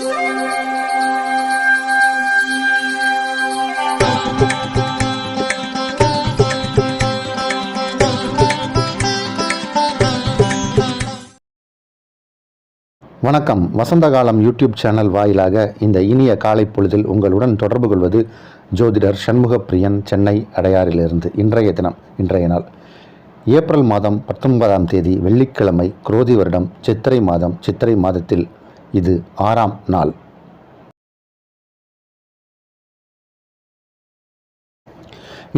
வணக்கம். வசந்த காலம் YouTube channel வாயிலாக இந்த இனிய காலை பொழுதில் உங்களுடன் தொடர்பு கொள்வது ஜோதிடர் சண்முகப்பிரியன், சென்னை அடையாறிலிருந்து. இன்றைய நாள் ஏப்ரல் மாதம் 19ஆம் தேதி வெள்ளிக்கிழமை, குரோதி வருடம் சித்திரை மாதம். சித்திரை மாதத்தில் இது 6ஆம் நாள்.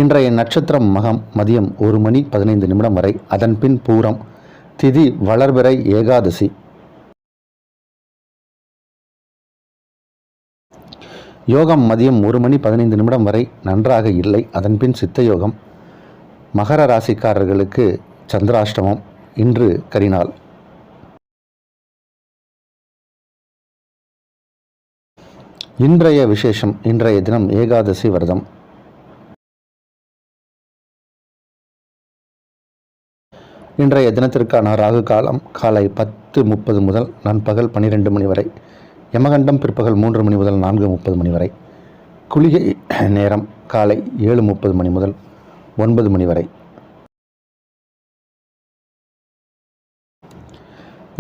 இன்றைய நட்சத்திரம் மகம். மதியம் 1:15 வரை. அதன் பின் பூரம். திதி வளர்பிறை ஏகாதசி. யோகம் மதியம் 1:15 வரை நன்றாக இல்லை. அதன்பின் சித்த யோகம். மகர ராசிக்காரர்களுக்கு சந்திராஷ்டமம். இன்று கரிநாள். இன்றைய விசேஷம். இன்றைய தினம் ஏகாதசி விரதம். இன்றைய தினத்திற்கான ராகு காலம் காலை 10:30 முதல் நண்பகல் 12 மணி வரை. யமகண்டம் பிற்பகல் 3 மணி முதல் 4:30 மணி வரை. குளிகை நேரம் காலை 7:30 மணி முதல் 9 மணி வரை.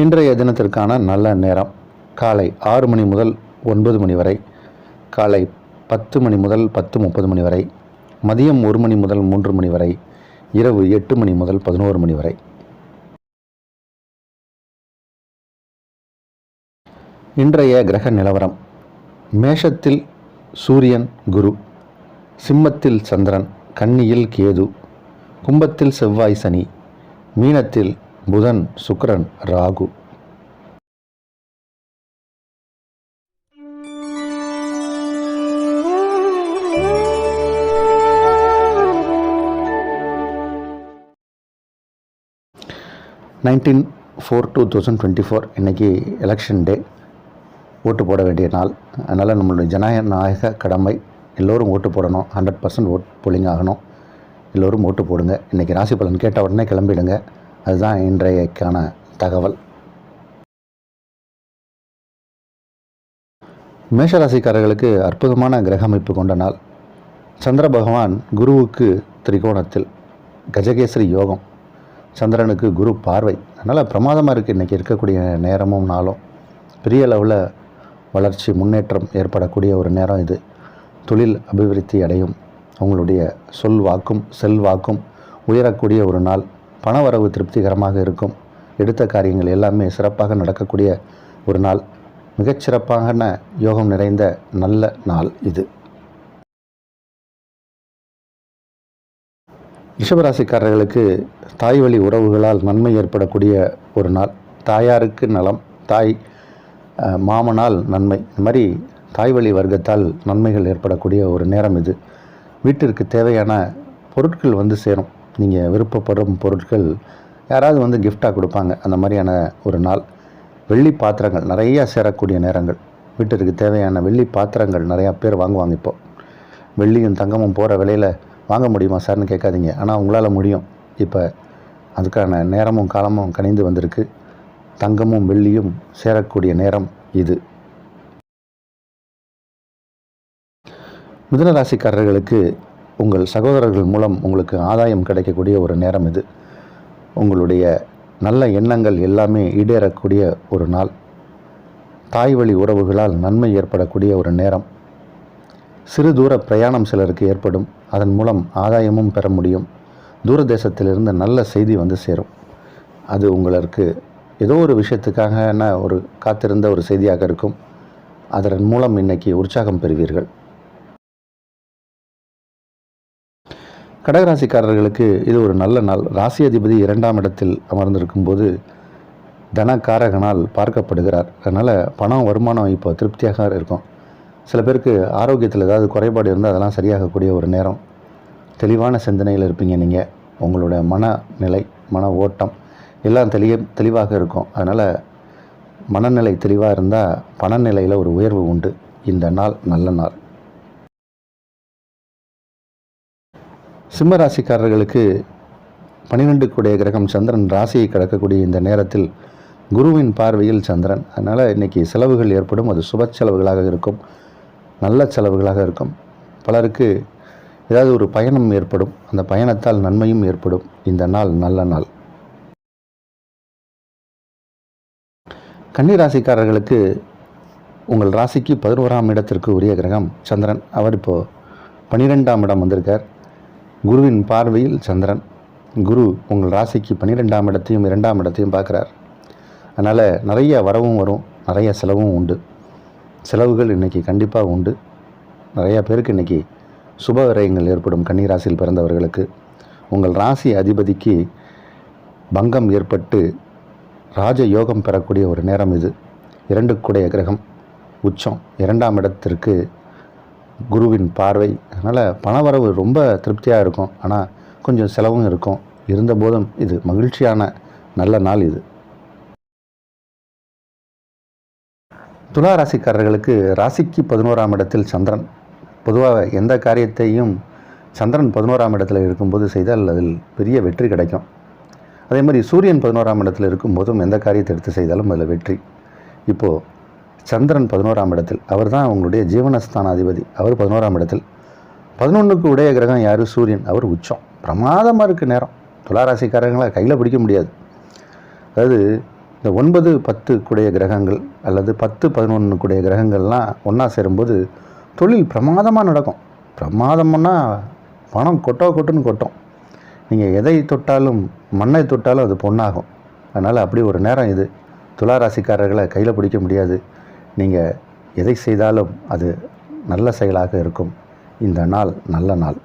இன்றைய தினத்திற்கான நல்ல நேரம் காலை 6 மணி முதல் 9 மணி வரை. காலை 10 மணி முதல் 10:30 மணி வரை. மதியம் 1 மணி முதல் 3 மணி வரை. இரவு 8 மணி முதல் 11 மணி வரை. இன்றைய கிரக நிலவரம். மேஷத்தில் சூரியன் குரு, சிம்மத்தில் சந்திரன், கன்னியில் கேது, கும்பத்தில் செவ்வாய் சனி, மீனத்தில் புதன் சுக்கிரன் ராகு. இன்னைக்கு எலெக்ஷன் டே, ஓட்டு போட வேண்டிய நாள். அதனால் நம்மளுடைய ஜனநாயக கடமை எல்லோரும் ஓட்டு போடணும். 100% ஓட் போலிங் ஆகணும். எல்லோரும் ஓட்டு போடுங்க. இன்றைக்கி ராசி பலன் கேட்ட உடனே கிளம்பிடுங்க. அதுதான் இன்றையக்கான தகவல். மேஷராசிக்காரர்களுக்கு அற்புதமான கிரக அமைப்பு கொண்ட நாள். சந்திர பகவான் குருவுக்கு திரிகோணத்தில், கஜகேசரி யோகம். சந்திரனுக்கு குரு பார்வை. அதனால் பிரமாதமாக இருக்குது இன்றைக்கி இருக்கக்கூடிய நேரமும் நாளும். பெரிய அளவில் வளர்ச்சி முன்னேற்றம் ஏற்படக்கூடிய ஒரு நேரம் இது. தொழில் அபிவிருத்தி அடையும். அவங்களுடைய சொல்வாக்கும் செல்வாக்கும் உயரக்கூடிய ஒரு நாள். பணவரவு திருப்திகரமாக இருக்கும். எடுத்த காரியங்கள் எல்லாமே சிறப்பாக நடக்கக்கூடிய ஒரு நாள். மிகச்சிறப்பான யோகம் நிறைந்த நல்ல நாள் இது. ரிஷபராசிக்காரர்களுக்கு தாய் வழி உறவுகளால் நன்மை ஏற்படக்கூடிய ஒரு நாள். தாயாருக்கு நலம், தாய் மாமனால் நன்மை. இந்த மாதிரி தாய் வழி வர்க்கத்தால் நன்மைகள் ஏற்படக்கூடிய ஒரு நேரம் இது. வீட்டிற்கு தேவையான பொருட்கள் வந்து சேரும். நீங்கள் விருப்பப்படும் பொருட்கள் யாராவது கிஃப்டாக கொடுப்பாங்க. அந்த மாதிரியான ஒரு நாள். வெள்ளி பாத்திரங்கள் நிறையா சேரக்கூடிய நேரங்கள். வீட்டிற்கு தேவையான வெள்ளி பாத்திரங்கள் நிறையா பேர் வாங்குவாங்க. இப்போது வெள்ளியும் தங்கமும் போகிற விலையில் வாங்க முடியுமா சார்னு கேட்காதீங்க. ஆனால் உங்களால் முடியும். இப்போ அதுக்கான நேரமும் காலமும் கனிந்து வந்திருக்கு. தங்கமும் வெள்ளியும் சேரக்கூடிய நேரம் இது. மிதுன ராசிக்காரர்களுக்கு உங்கள் சகோதரர்கள் மூலம் உங்களுக்கு ஆதாயம் கிடைக்கக்கூடிய ஒரு நேரம் இது. உங்களுடைய நல்ல எண்ணங்கள் எல்லாமே ஈடேறக்கூடிய ஒரு நாள். தாய் வழி உறவுகளால் நன்மை ஏற்படக்கூடிய ஒரு நேரம். சிறு தூர பிரயாணம் சிலருக்கு ஏற்படும். அதன் மூலம் ஆதாயமும் பெற முடியும். தூரதேசத்திலிருந்து நல்ல செய்தி வந்து சேரும். அது உங்களுக்கு ஏதோ ஒரு விஷயத்துக்காக ஒரு காத்திருந்த ஒரு செய்தியாக இருக்கும். அதன் மூலம் இன்னைக்கு உற்சாகம் பெறுவீர்கள். கடகராசிக்காரர்களுக்கு இது ஒரு நல்ல நாள். ராசி அதிபதி 2ஆம் இடத்தில் அமர்ந்திருக்கும் போது தனக்காரகனால் பார்க்கப்படுகிறார். அதனால் பணம் வருமானம் இப்போ திருப்தியாக இருக்கும். சில பேருக்கு ஆரோக்கியத்தில் ஏதாவது குறைபாடு இருந்தால் அதெல்லாம் சரியாகக்கூடிய ஒரு நேரம். தெளிவான சிந்தனையில் இருப்பீங்க. நீங்கள் உங்களோட மனநிலை, மன ஓட்டம் எல்லாம் தெளிவாக இருக்கும். அதனால் மனநிலை தெளிவாக இருந்தால் பணநிலையில் ஒரு உயர்வு உண்டு. இந்த நாள் நல்ல நாள். சிம்ம ராசிக்காரர்களுக்கு 12 கூடிய கிரகம் சந்திரன் ராசியை கடக்கக்கூடிய இந்த நேரத்தில் குருவின் பார்வையில் சந்திரன். அதனால் இன்றைக்கி செலவுகள் ஏற்படும். அது சுப செலவுகளாக இருக்கும், நல்ல செலவுகளாக இருக்கும். பலருக்கு ஏதாவது ஒரு பயணம் ஏற்படும், அந்த பயணத்தால் நன்மையும் ஏற்படும். இந்த நாள் நல்ல நாள். கன்னி ராசிக்காரர்களுக்கு உங்கள் ராசிக்கு 11ஆம் இடத்திற்கு உரிய கிரகம் சந்திரன். அவர் இப்போது 12ஆம் இடம் வந்திருக்கார். குருவின் பார்வையில் சந்திரன். குரு உங்கள் ராசிக்கு 12ஆம் இடத்தையும் 2ஆம் இடத்தையும் பார்க்குறார். அதனால் நிறைய வரவும் வரும், நிறைய செலவும் உண்டு. செலவுகள் இன்றைக்கி கண்டிப்பாக உண்டு. நிறையா பேருக்கு இன்றைக்கி சுப விரயங்கள் ஏற்படும். கன்னி ராசியில் பிறந்தவர்களுக்கு உங்கள் ராசி அதிபதிக்கு பங்கம் ஏற்பட்டு ராஜ யோகம் பெறக்கூடிய ஒரு நேரம் இது. 2 கூடைய கிரகம் உச்சம், 2ஆம் இடத்திற்கு குருவின் பார்வை. அதனால் பணவரவு ரொம்ப திருப்தியாக இருக்கும், ஆனால் கொஞ்சம் செலவும் இருக்கும். இருந்தபோதும் இது மகிழ்ச்சியான நல்ல நாள் இது. துலா ராசிக்காரர்களுக்கு ராசிக்கு 11ஆம் இடத்தில் சந்திரன். பொதுவாக எந்த காரியத்தையும் சந்திரன் 11ஆம் இடத்தில் இருக்கும்போது செய்தால் அதில் பெரிய வெற்றி கிடைக்கும். அதே மாதிரி சூரியன் 11ஆம் இடத்தில் இருக்கும்போதும் எந்த காரியத்தை எடுத்து செய்தாலும் அதில் வெற்றி. இப்போது சந்திரன் 11ஆம் இடத்தில், அவர் தான் உங்களுடைய ஜீவனஸ்தான அதிபதி. அவர் 11ஆம் இடத்தில். 11க்கு உடைய கிரகம் யார்? சூரியன். அவர் உச்சம். பிரமாதமாக இருக்குது நேரம். துளாராசிக்காரங்களை கையில் பிடிக்க முடியாது. அதாவது இந்த 9, 10 கூடிய கிரகங்கள் அல்லது 10, 11 கூடிய கிரகங்கள்லாம் ஒன்றா சேரும்போது தொழில் பிரமாதமாக நடக்கும். பிரமாதம்னா பணம் கொட்டுன்னு கொட்டும். நீங்கள் எதை தொட்டாலும், மண்ணை தொட்டாலும் அது பொண்ணாகும். அதனால் அப்படி ஒரு நேரம் இது. துளாராசிக்காரர்களை கையில் பிடிக்க முடியாது. நீங்கள் எதை செய்தாலும் அது நல்ல செயலாக இருக்கும். இந்த நாள் நல்ல நாள்.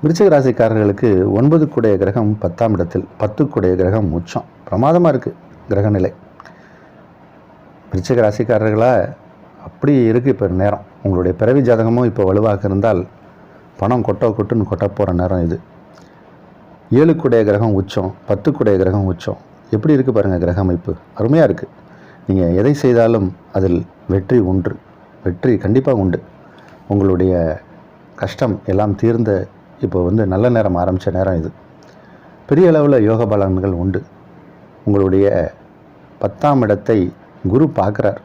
விருச்சிக ராசிக்காரர்களுக்கு 9 கூடைய கிரகம் 10ஆம் இடத்தில், 10 கூடைய கிரகம் உச்சம். பிரமாதமாக இருக்குது கிரகநிலை. விருச்சிக ராசிக்காரர்களாக அப்படி இருக்குது இப்போ நேரம். உங்களுடைய பிறவி ஜாதகமும் இப்போ வலுவாக இருந்தால் பணம் கொட்டுன்னு கொட்ட போகிற நேரம் இது. 7 கூடைய கிரகம் உச்சம், 10 கூடைய கிரகம் உச்சம். எப்படி இருக்குது பாருங்கள் கிரக அமைப்பு. அருமையாக இருக்குது. நீங்கள் எதை செய்தாலும் அதில் வெற்றி உண்டு. வெற்றி கண்டிப்பாக உண்டு. உங்களுடைய கஷ்டம் எல்லாம் தீர்ந்த இப்போ நல்ல நேரம் ஆரம்பித்த நேரம் இது. பெரிய அளவில் யோக பலன்கள் உண்டு. உங்களுடைய 10ஆம் இடத்தை குரு பார்க்குறார்.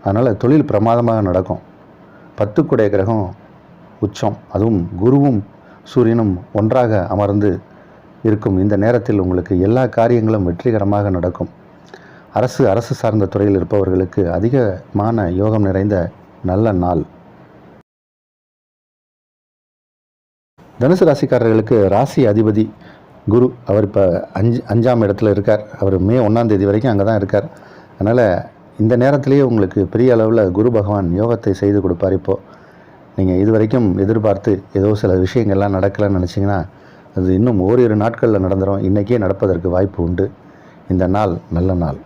அதனால் தொழில் பிரமாதமாக நடக்கும். 10 கூடைய கிரகம் உச்சம், அதுவும் குருவும் சூரியனும் ஒன்றாக அமர்ந்து இருக்கும் இந்த நேரத்தில் உங்களுக்கு எல்லா காரியங்களும் வெற்றிகரமாக நடக்கும். அரசு சார்ந்த துறையில் இருப்பவர்களுக்கு அதிகமான யோகம் நிறைந்த நல்ல நாள். தனுசு ராசிக்காரர்களுக்கு ராசி அதிபதி குரு. அவர் இப்போ 5ஆம் இடத்துல இருக்கார். அவர் மே 1ஆம் தேதி வரைக்கும் அங்கே தான் இருக்கார். அதனால் இந்த நேரத்திலேயே உங்களுக்கு பெரிய அளவில் குரு பகவான் யோகத்தை செய்து கொடுப்பார். இப்போது நீங்கள் இது வரைக்கும் எதிர்பார்த்து ஏதோ சில விஷயங்கள்லாம் நடக்கலைன்னு நினச்சிங்கன்னா அது இன்னும் ஓரிரு நாட்களில் நடந்துடும். இன்றைக்கே நடப்பதற்கு வாய்ப்பு உண்டு. இந்த நாள் நல்ல நாள்.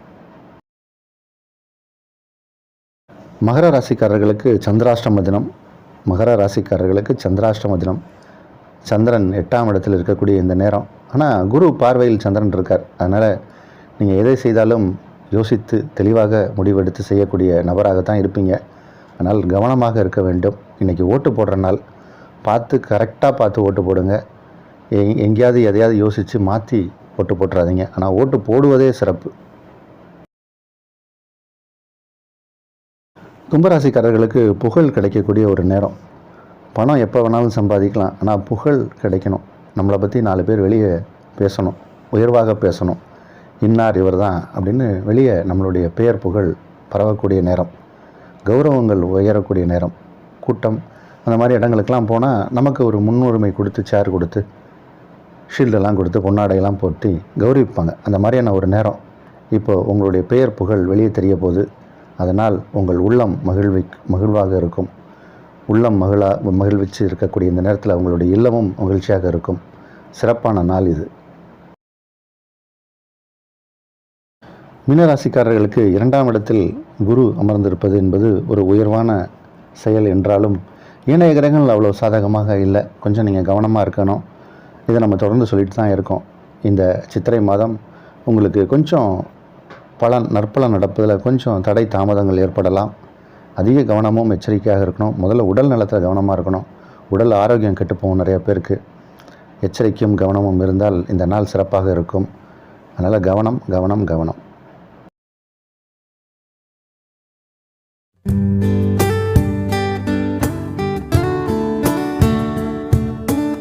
மகர ராசிக்காரர்களுக்கு சந்திராஷ்டம தினம். மகர ராசிக்காரர்களுக்கு சந்திராஷ்டம தினம். சந்திரன் 8ஆம் இடத்தில் இருக்கக்கூடிய இந்த நேரம். ஆனால் குரு பார்வையில் சந்திரன் இருக்கார். அதனால் நீங்கள் எதை செய்தாலும் யோசித்து தெளிவாக முடிவெடுத்து செய்யக்கூடிய நபராகத்தான் இருப்பீங்க. அதனால் கவனமாக இருக்க வேண்டும். இன்றைக்கி ஓட்டு போடுற நாள். கரெக்டாக பார்த்து ஓட்டு போடுங்க. எங்கேயாவது எதையாவது யோசித்து மாற்றி ஓட்டு போட்டுறாதீங்க. ஆனால் ஓட்டு போடுவதே சிறப்பு. கும்பராசிக்காரர்களுக்கு புகழ் கிடைக்கக்கூடிய ஒரு நேரம். பணம் எப்போ வேணாலும் சம்பாதிக்கலாம், ஆனால் புகழ் கிடைக்கணும். நம்மளை பற்றி 4 பேர் வெளியே பேசணும், உயர்வாக பேசணும். இன்னார் இவர் தான் அப்படின்னு வெளியே நம்மளுடைய பெயர் புகழ் பரவக்கூடிய நேரம். கௌரவங்கள் உயரக்கூடிய நேரம். கூட்டம் அந்த மாதிரி இடங்களுக்கெல்லாம் போனால் நமக்கு ஒரு முன்னுரிமை கொடுத்து, சேர் கொடுத்து, ஷீல்டெல்லாம் கொடுத்து, பொன்னாடையெல்லாம் போட்டு கௌரவிப்பாங்க. அந்த மாதிரியான ஒரு நேரம். இப்போது உங்களுடைய பெயர் புகழ் வெளியே தெரிய போகுது. அதனால் உங்கள் உள்ளம் மகிழ்வாக இருக்கும். உள்ளம் மகிழ்விச்சு இருக்கக்கூடிய இந்த நேரத்தில் உங்களுடைய இல்லமும் மகிழ்ச்சியாக இருக்கும். சிறப்பான நாள் இது. மீனராசிக்காரர்களுக்கு 2ஆம் இடத்தில் குரு அமர்ந்திருப்பது என்பது ஒரு உயர்வான செயல் என்றாலும் ஏனைய கிரகங்கள் அவ்வளோ சாதகமாக இல்லை. கொஞ்சம் நீங்கள் கவனமாக இருக்கணும். இதை நம்ம தொடர்ந்து சொல்லிட்டு தான் இருக்கோம். இந்த சித்திரை மாதம் உங்களுக்கு கொஞ்சம் நற்பலன் நடப்பதில் கொஞ்சம் தடை தாமதங்கள் ஏற்படலாம். அதிக கவனமும் எச்சரிக்கையாக இருக்கணும். முதல்ல உடல் நலத்தில் கவனமாக இருக்கணும். உடல் ஆரோக்கியம் கெட்டுப்போகும் நிறைய பேருக்கு. எச்சரிக்கையும் கவனமும் இருந்தால் இந்த நாள் சிறப்பாக இருக்கும். அதனால் கவனம் கவனம் கவனம்.